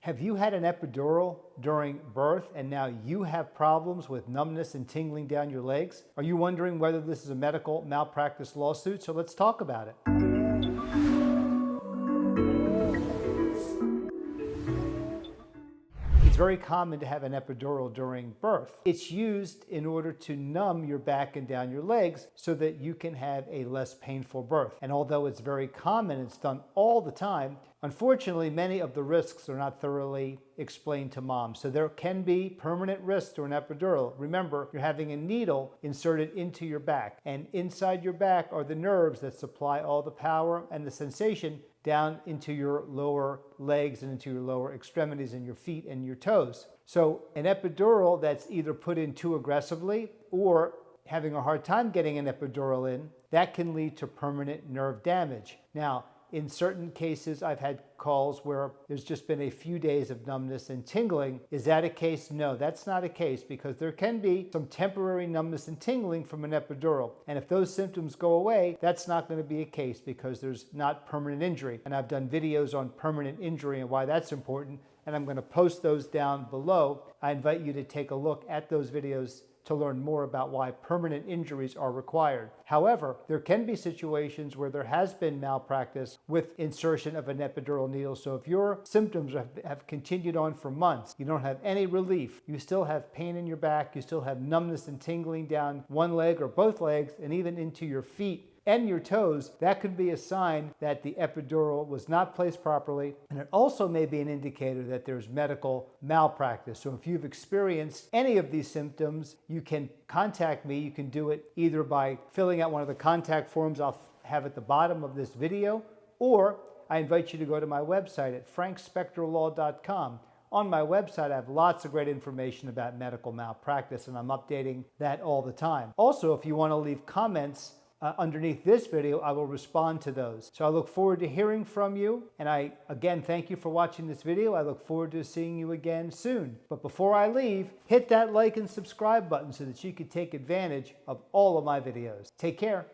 Have you had an epidural during birth and now you have problems with numbness and tingling down your legs? Are you wondering whether this is a medical malpractice lawsuit? So let's talk about it. It's very common to have an epidural during birth. It's used in order to numb your back and down your legs so that you can have a less painful birth. And although it's very common, it's done all the time, unfortunately, many of the risks are not thoroughly explained to moms. So there can be permanent risks to an epidural. Remember, you're having a needle inserted into your back, and inside your back are the nerves that supply all the power and the sensation down into your lower legs and into your lower extremities and your feet and your toes. So an epidural that's either put in too aggressively or having a hard time getting an epidural in, that can lead to permanent nerve damage. Now, in certain cases, I've had calls where there's just been a few days of numbness and tingling. Is that a case? No, that's not a case, because there can be some temporary numbness and tingling from an epidural. And if those symptoms go away, that's not going to be a case because there's not permanent injury. And I've done videos on permanent injury and why that's important, and I'm going to post those down below. I invite you to take a look at those videos to learn more about why permanent injuries are required. However, there can be situations where there has been malpractice with insertion of an epidural needle. So if your symptoms have continued on for months, you don't have any relief, you still have pain in your back, you still have numbness and tingling down one leg or both legs and even into your feet and your toes, that could be a sign that the epidural was not placed properly. And it also may be an indicator that there's medical malpractice. So if you've experienced any of these symptoms, you can contact me. You can do it either by filling out one of the contact forms I'll have at the bottom of this video, or I invite you to go to my website at frankspectorlaw.com. On my website, I have lots of great information about medical malpractice, and I'm updating that all the time. Also, if you want to leave comments underneath this video, I will respond to those. So I look forward to hearing from you. And I, again, thank you for watching this video. I look forward to seeing you again soon. But before I leave, hit that like and subscribe button so that you can take advantage of all of my videos. Take care.